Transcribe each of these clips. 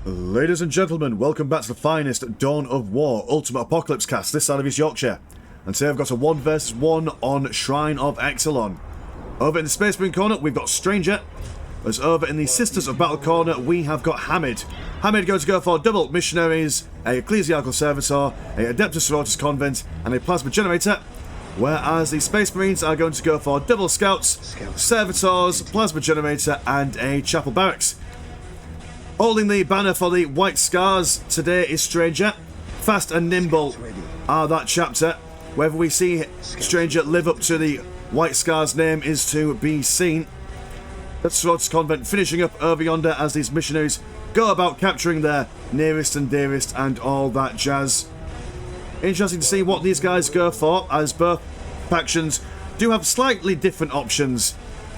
Ladies and gentlemen, welcome back to the finest Dawn of War Ultimate Apocalypse cast this side of East Yorkshire. And today I've got a 1 vs 1 on Shrine of Exelon. Over in the Space Marine corner, we've got Stranger. As over in the Sisters of Battle corner, we have got Hamid. Hamid going to go for double missionaries, a ecclesiastical servitor, a Adeptus Sororitas convent, and a plasma generator. Whereas the Space Marines are going to go for double scouts, servitors, plasma generator, and a chapel barracks. Holding the banner for the White Scars today is Stranger. Fast and nimble are that chapter. Whether we see Stranger live up to the White Scars name is to be seen. That's Sororitas Convent finishing up over yonder as these missionaries go about capturing their nearest and dearest and all that jazz. Interesting to see what these guys go for, as both factions do have slightly different options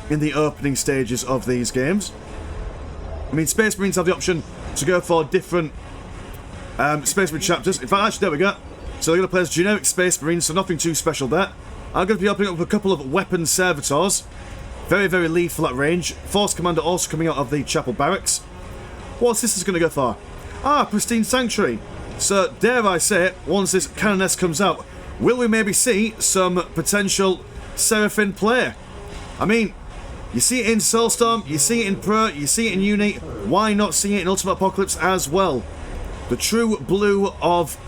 in the opening stages of these games. I mean, Space Marines have the option to go for different Space Marine chapters. In fact, actually, there we go. So they're going to play as generic Space Marines, so nothing too special there. I'm going to be opening up a couple of weapon servitors. Very, very lethal at range. Force Commander also coming out of the Chapel Barracks. What's this going to go for? Ah, Pristine Sanctuary. So, dare I say it, once this Canoness comes out, will we maybe see some potential Seraphim play? I mean, you see it in Soulstorm, you see it in Pro, you see it in Uni. Why not see it in Ultimate Apocalypse as well? The true blue of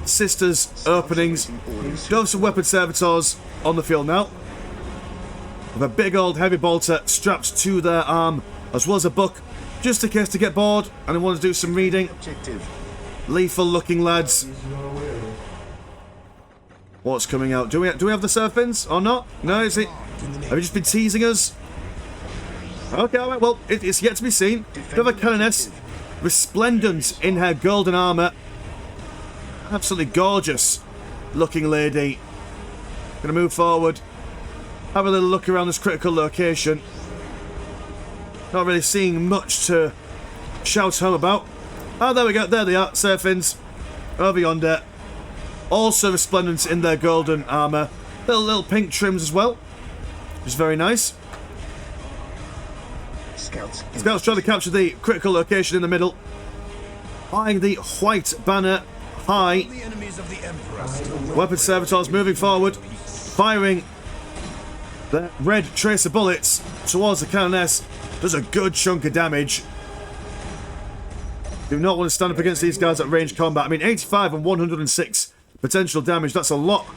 Sisters openings. Do have some weapon servitors on the field now. With a big old heavy bolter strapped to their arm, as well as a book, just in case to get bored and they want to do some reading. Lethal looking lads. What's coming out? Do we have the Seraphins or not? No, is it? Have you just been teasing us? Okay, alright, well, it's yet to be seen. We have a Canoness, resplendent in her golden armour. Absolutely gorgeous looking lady. Gonna move forward. Have a little look around this critical location. Not really seeing much to shout home about. Oh, there we go. There they are. Seraphins. Over yonder. Also resplendent in their golden armour. Little pink trims as well. Which is very nice. Scouts trying to capture the critical location in the middle. Flying the white banner high. Weapon servitors moving forward. Firing the red tracer bullets towards the Canoness. Does a good chunk of damage. Do not want to stand up against these guys at range combat. I mean, 85 and 106 potential damage. That's a lot,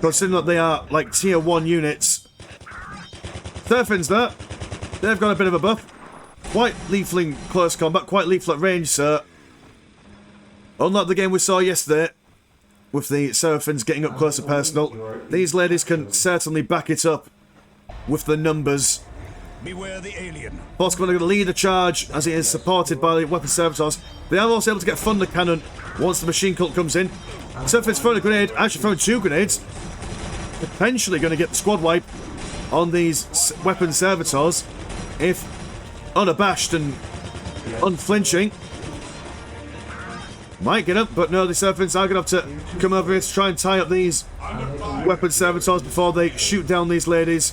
considering that they are like tier 1 units. Seraphins there. They've got a bit of a buff. Quite lethal in close combat, quite lethal at range, sir. Unlike the game we saw yesterday, with the Seraphins getting up close and personal, these ladies can certainly back it up with the numbers. Beware the alien. Force Commander going to lead a charge as it is supported by the weapon servitors. They are also able to get Thunder Cannon once the machine cult comes in. Seraphins throwing a grenade, actually throwing 2 grenades. Potentially going to get the squad wipe on these weapon servitors if unabashed and unflinching. Might get up, but no, the Seraphins are going to have to come over here to try and tie up these weapon servitors before they shoot down these ladies.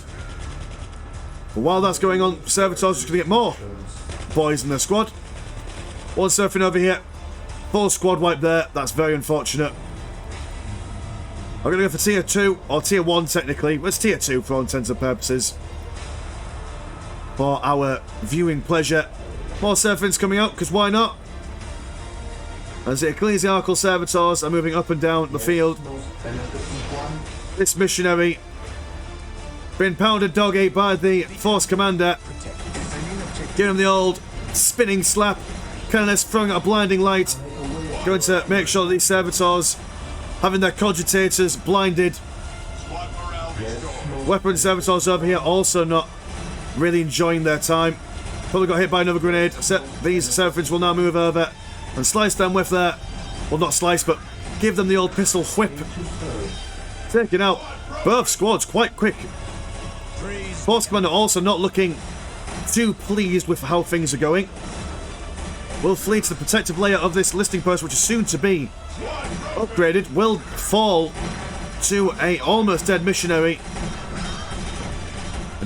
But while that's going on, Servitors are just going to get more boys in their squad. One Seraphim over here. Full squad wipe there. That's very unfortunate. I'm going to go for tier 2, or tier 1 technically. It's tier 2 for all intents and purposes. For our viewing pleasure. More Seraphins coming out, because why not? As the ecclesiastical servitors are moving up and down the field. This missionary being pounded dog ate by the Force Commander. Giving him the old spinning slap. Canoness throwing out a blinding light. Going to make sure that these servitors having their cogitators blinded. Weapon servitors over here also not really enjoying their time. Probably got hit by another grenade. These Seraphins will now move over and slice them with their... Well, not slice, but give them the old pistol whip. Taking out both squads quite quick. Force Commander also not looking too pleased with how things are going. Will flee to the protective layer of this listing post, which is soon to be upgraded. Will fall to a almost dead missionary.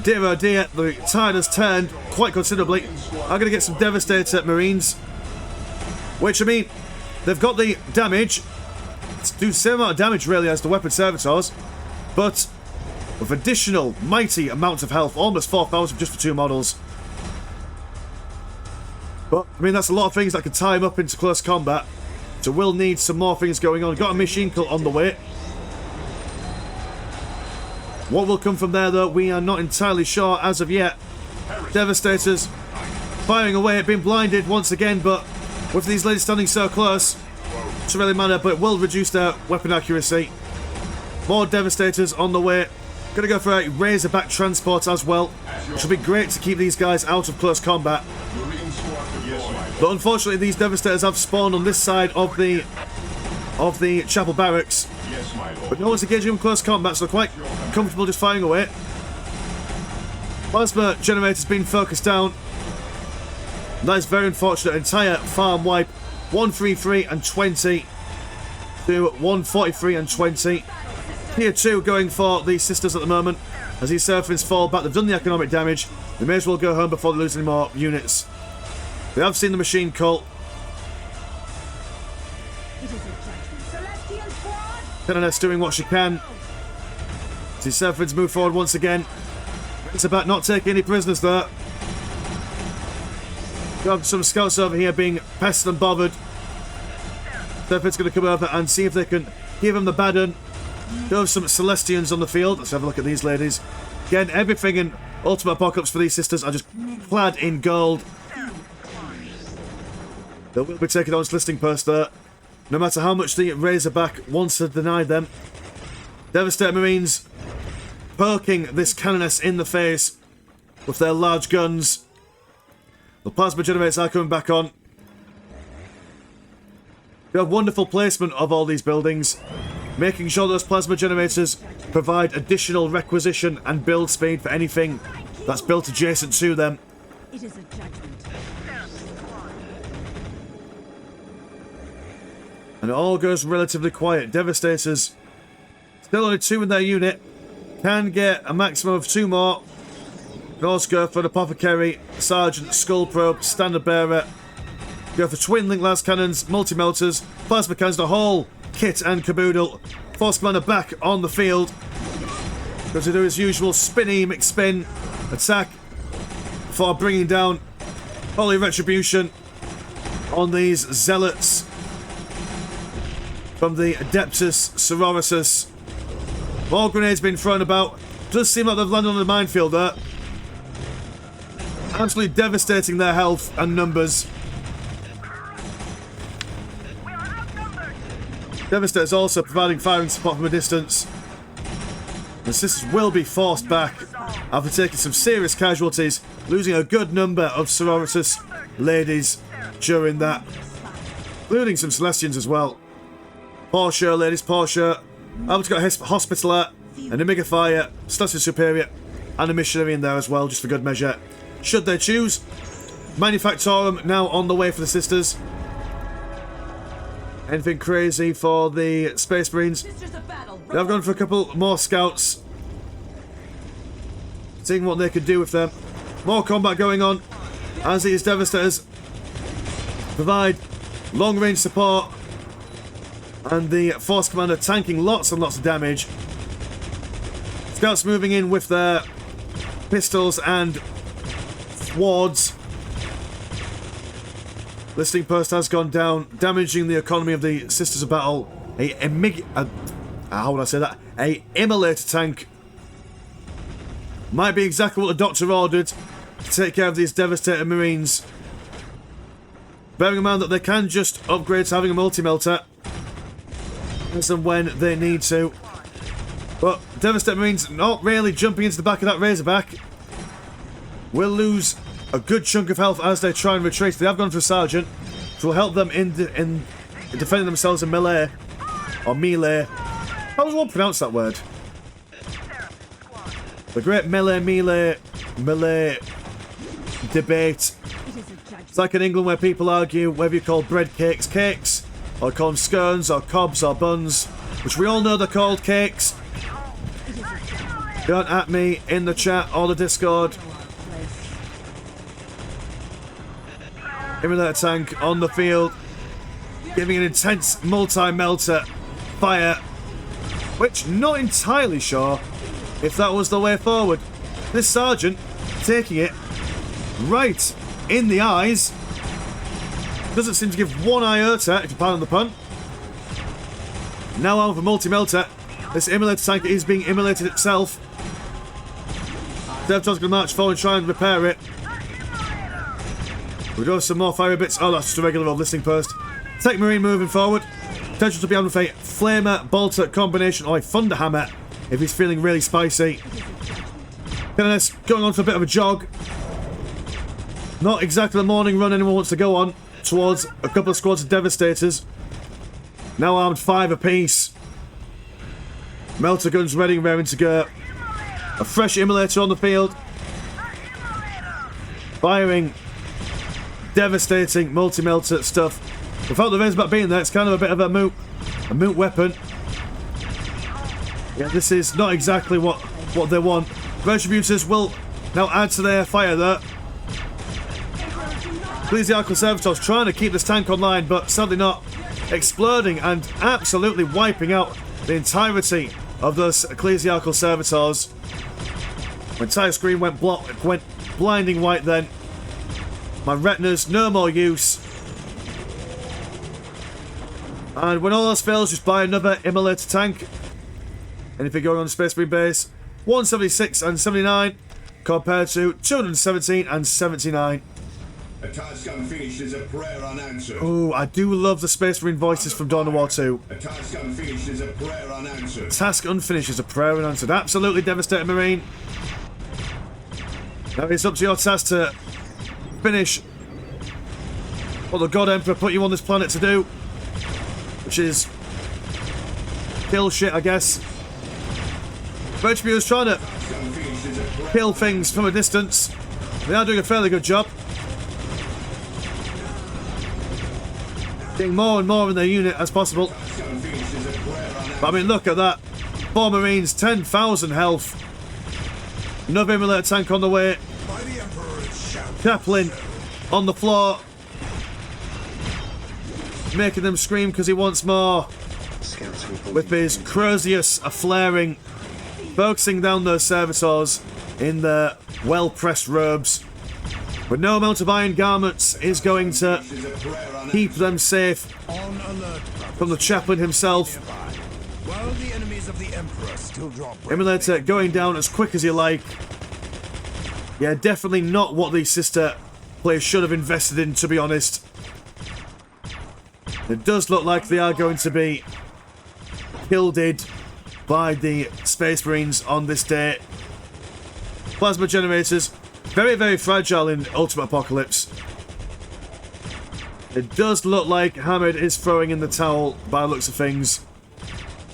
Dear oh dear, the tide has turned quite considerably. I'm going to get some Devastator Marines Which, I mean, they've got the damage. Do the same amount of damage, really, as the weapon servitors. But with additional mighty amounts of health. Almost 4,000 just for 2 models. But, I mean, that's a lot of things that can tie him up into close combat. So we'll need some more things going on. Got a machine cult on the way. What will come from there, though, we are not entirely sure as of yet. Devastators firing away, being blinded once again, but with these ladies standing so close, it doesn't really matter, but it will reduce their weapon accuracy. More Devastators on the way. Gonna go for a Razorback transport as well, which will be great to keep these guys out of close combat. But unfortunately, these Devastators have spawned on this side of the Chapel Barracks. But no one's engaging in close combat, so they're quite comfortable just firing away. Plasma generator's been focused down. That is very unfortunate. Entire farm wipe. 133 and 20 to 143 and 20. Tier 2 going for the sisters at the moment. As these Seraphims fall back, they've done the economic damage. They may as well go home before they lose any more units. They have seen the machine cult. Canoness doing what she can. The Seraphims move forward once again. It's about not taking any prisoners there. We have some scouts over here being pestered and bothered. Seraphims going to come over and see if they can give them the bad one. We have some Celestians on the field. Let's have a look at these ladies. Again, everything in Ultimate Apocalypse for these sisters are just clad in gold. They will be taking on its listing post there. No matter how much the Razorback wants to deny them. Devastator Marines poking this Canoness in the face with their large guns. The plasma generators are coming back on. We have wonderful placement of all these buildings, making sure those plasma generators provide additional requisition and build speed for anything that's built adjacent to them. It is a judgment. And it all goes relatively quiet. Devastators, still only 2 in their unit, can get a maximum of 2 more. Can also go for an Apothecary, Sergeant, Skull Probe, Standard Bearer. Go for Twin Link Las Cannons, Multi-Melters, Plasma Cannons, the whole kit and caboodle. Force Commander back on the field. Going to do his usual spinny McSpin attack for bringing down Holy Retribution on these Zealots from the Adeptus Sororitas. More grenades being thrown about. Does seem like they've landed on the minefield there. Absolutely devastating their health and numbers. Devastator's also providing firing support from a distance. The sisters will be forced back after taking some serious casualties, losing a good number of Sororitas ladies during that, including some Celestians as well. Poor show, ladies, poor show. I've got a Hospitaller, an Amigifier, Celestial Superior, and a Missionary in there as well, just for good measure. Should they choose. Manufactorum now on the way for the sisters. Anything crazy for the Space Marines? They've gone for a couple more scouts. Seeing what they could do with them. More combat going on as these Devastators provide long-range support. And the Force Commander tanking lots and lots of damage. Scouts moving in with their pistols and swords. Listing post has gone down, damaging the economy of the Sisters of Battle. How would I say that? A immolator tank. Might be exactly what the Doctor ordered to take care of these Devastator Marines. Bearing in mind that they can just upgrade to having a multi-melter as and when they need to. But Devastator Marines not really jumping into the back of that Razorback. Will lose a good chunk of health as they try and retreat. They have gone for Sergeant, which will help them in defending themselves in melee. Or melee. How does one pronounce that word? The great melee debate. It's like in England where people argue whether you call bread cakes cakes, or call them scones, or cobs, or buns, which we all know they're called cakes. Don't at me in the chat or the Discord. Give me that tank on the field. giving an intense multi-melter fire, which not entirely sure if that was the way forward. This sergeant taking it right in the eyes. Doesn't seem to give one iota, if you pardon the pun. Now on for multi-melter. This immolator tank is being immolated itself. Servitors going to march forward and try and repair it. We do have some more fire bits. Oh, that's just a regular old listening post. Tech Marine moving forward. Potential to be on with a Flamer Bolter combination or a Thunderhammer if he's feeling really spicy. Kenneth going on for a bit of a jog. Not exactly the morning run anyone wants to go on towards a couple of squads of Devastators. Now armed 5 apiece. Melter guns ready and raring to go. A fresh immolator on the field. Firing devastating multi-melter stuff. Without the Razorback being there, it's kind of a bit of a moot weapon. Yeah, this is not exactly what they want. Retributors will now add to their fire there. Ecclesiarchal Servitors trying to keep this tank online, but sadly not. Exploding and absolutely wiping out the entirety of those Ecclesiarchal Servitors. My entire screen went blinding white then. My retina's no more use. And when all else fails, just buy another immolator tank. Anything going on the Space Marine base? 176 and 79 compared to 217 and 79. A task unfinished is a prayer unanswered. Oh, I do love the Space Marine voices from Dawn of War 2. A task unfinished is a prayer unanswered. Task unfinished is a prayer unanswered. Absolutely devastating, Marine. Now it's up to your task to finish what the God Emperor put you on this planet to do, which is kill shit, I guess. Retributor's trying to kill things from a distance. They are doing a fairly good job. Getting more and more in their unit as possible. But I mean, look at that. 4 Marines, 10,000 health. Another immolator tank on the way. Chaplain on the floor. Making them scream because he wants more. With his Crozius flaring. Focusing down those servitors in their well-pressed robes. But no amount of iron garments is going to keep them safe from the chaplain himself. While the enemies of the Emperor still draw breath, Immolator going down as quick as you like. Yeah, definitely not what the sister players should have invested in, to be honest. It does look like they are going to be killed by the Space Marines on this day. Plasma generators, very, very fragile in Ultimate Apocalypse. It does look like Hamad is throwing in the towel by the looks of things.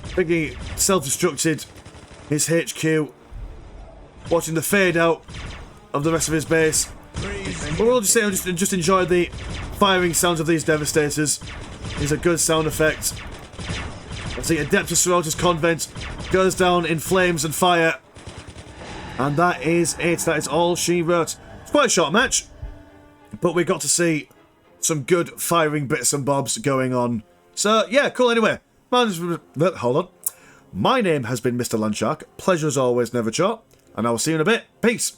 I think he self-destructed his HQ, watching the fade out of the rest of his base. But we'll just say just enjoy the firing sounds of these Devastators. It's a good sound effect. Let's see, Adeptus Sororitas Convent goes down in flames and fire. And that is it. That is all she wrote. It's quite a short match, but we got to see some good firing bits and bobs going on. So, yeah, cool. Anyway, hold on. My name has been Mr. Landshark. Pleasure as always, never chore. And I will see you in a bit. Peace.